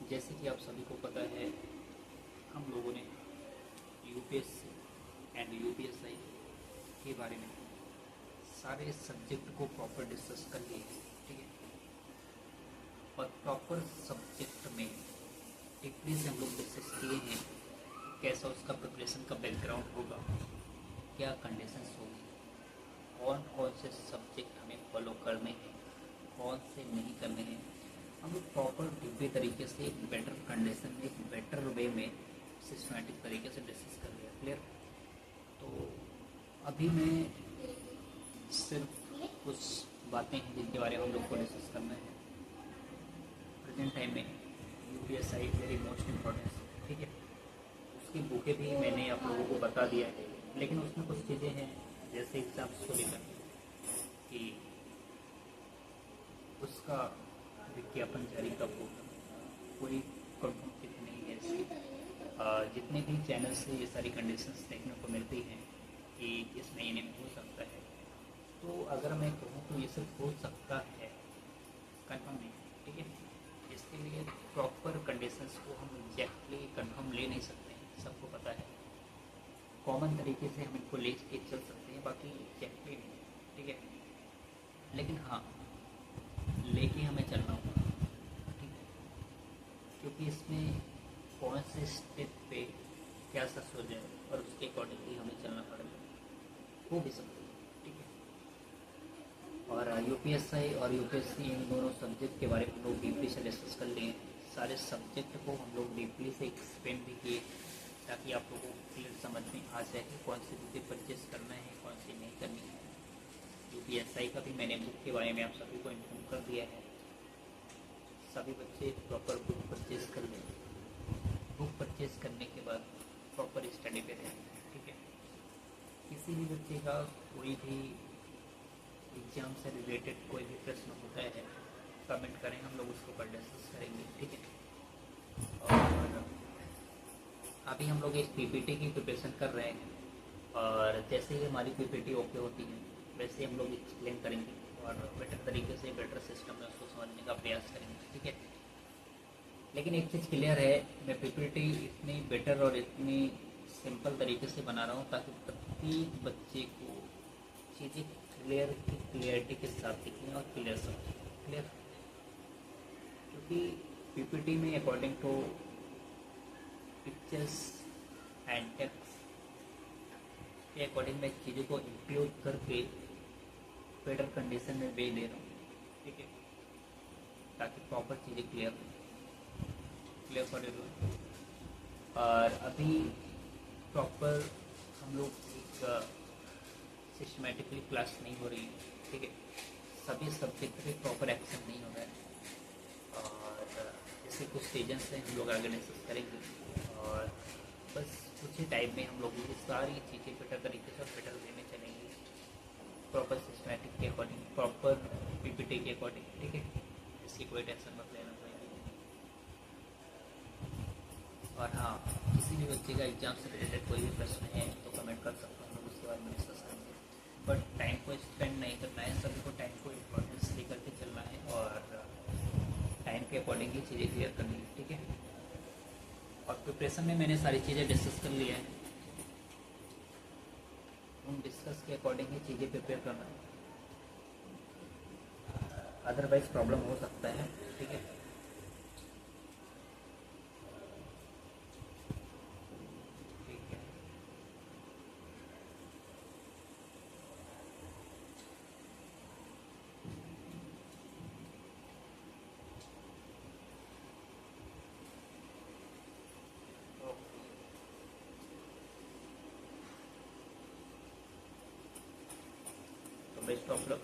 जैसे कि आप सभी को पता है, हम लोगों ने यूपीएससी एंड यूपीएसआई के बारे में सारे सब्जेक्ट को प्रॉपर डिस्कस कर लिए हैं, ठीक है। और प्रॉपर सब्जेक्ट में डीपली से हम लोग डिस्कस किए हैं कैसा उसका प्रिपरेशन का बैकग्राउंड होगा, क्या कंडीशंस होगी, कौन कौन से सब्जेक्ट हमें फॉलो करने हैं, कौन से नहीं करने हैं। हम लोग प्रॉपर डिब्बे तरीके से एक बेटर कंडीशन में, एक बेटर वे में सिस्टमेटिक तरीके से डिस्कस कर लिया। क्लियर? तो अभी मैं सिर्फ कुछ बातें हैं जिनके बारे में हम लोग को डिस्कस करना है। प्रेजेंट टाइम में यूपीएसआई वेरी मोस्ट इम्पॉर्टेंट, ठीक है। उसकी बुकें भी मैंने आप लोगों को बता दिया है, लेकिन उसमें कुछ चीज़ें हैं जैसे एग्जाम्स को लेकर कि उसका विज्ञापन जारी कब होगा, कोई कंफर्म फिक्स नहीं है इसकी। जितने भी चैनल से ये सारी कंडीशंस देखने को मिलती हैं कि इस महीने में हो सकता है, तो अगर मैं कहूँ तो ये सब हो सकता है, कंफर्म नहीं, ठीक है। इसके लिए प्रॉपर कंडीशंस को हम एग्जैक्टली कंफर्म ले नहीं सकते हैं, सबको पता है। कॉमन तरीके से हम इनको ले के चल सकते हैं, बाकी एग्जैक्टली नहीं, ठीक है। लेकिन हाँ, लेके हमें चलना होगा, ठीक है, क्योंकि इसमें कौन से स्टेप पे क्या सच हो जाए और उसके अकॉर्डिंगली हमें चलना पड़ेगा, हो भी सकता है, ठीक है। और यूपीएसआई और यूपीएससी इन दोनों सब्जेक्ट के बारे में हम लोग डीपली से डिस्कस कर लिए। सारे सब्जेक्ट को हम लोग डीपली से एक्सप्लेन भी किए ताकि आप लोगों को क्लियर समझ में आ जाए कि कौन सी बुकें परचेज करना है, कौन सी नहीं करनी है। यूपीएसआई का भी मैंने बुक के बारे में आप सभी को इन्फॉर्म कर दिया है। सभी बच्चे प्रॉपर बुक परचेज कर लें। बुक परचेज करने के बाद प्रॉपर स्टडी पे रहें, ठीक है। किसी भी बच्चे का कोई भी एग्जाम से रिलेटेड कोई भी प्रश्न होता है, कमेंट करें, हम लोग उसके ऊपर डिस्कस करेंगे, ठीक है। और अभी हम लोग एक पीपीटी की प्रिपरेशन कर रहे हैं, और जैसे ही हमारी पीपीटी ओके होती है वैसे हम लोग एक्सप्लेन करेंगे और बेटर तरीके से, बेटर सिस्टम में उसको समझने का प्रयास करेंगे, ठीक है। लेकिन एक चीज़ क्लियर है, मैं पीपीटी इतनी बेटर और इतनी सिंपल तरीके से बना रहा हूँ ताकि प्रत्येक बच्चे को चीज़ें क्लियरिटी के साथ दिखें और क्लियर समझें। क्लियर? क्योंकि पीपीटी में according to pictures and text के अकॉर्डिंग मैं चीज़ों को इंक्लूड करके बेटर कंडीशन में दे रहा हूँ, ठीक है, ताकि प्रॉपर चीज़ें क्लियर फॉर एवरीवन। और अभी प्रॉपर हम लोग एक सिस्टमेटिकली क्लास नहीं हो रही है, ठीक है। सभी सब्जेक्ट पे प्रॉपर एक्शन नहीं हो रहा है, और जैसे कुछ रीजन से हम लोग आगे डिस्कस करेंगे, और बस कुछ ही टाइम में हम लोग ये सारी चीज़ें बेटर तरीके से और बेटर वे में चलेंगे, प्रॉपर सिस्टमेटिक के अकॉर्डिंग, प्रॉपर पीपीटी के अकॉर्डिंग, ठीक है। इसकी कोई टेंशन मत लेना कोई। और हाँ, किसी भी बच्चे का एग्जाम से रिलेटेड कोई भी प्रश्न है तो कमेंट कर सकते हैं, हम लोग उसके बारे में डिस्कस करेंगे। बट टाइम को स्पेंड नहीं करना है, सभी को टाइम को इम्पोर्टेंस लेकर के चलना है, और टाइम के अकॉर्डिंग ही चीज़ें क्लियर करनी है, ठीक है। और प्रिपरेशन में मैंने सारी चीज़ें डिस्कस कर ली हैं, उन डिस्कस के अकॉर्डिंग ही चीज़ें प्रिपेयर करना है, अदरवाइज प्रॉब्लम हो सकता है, ठीक है। ठीक है, तो बेस्ट ऑफ लक।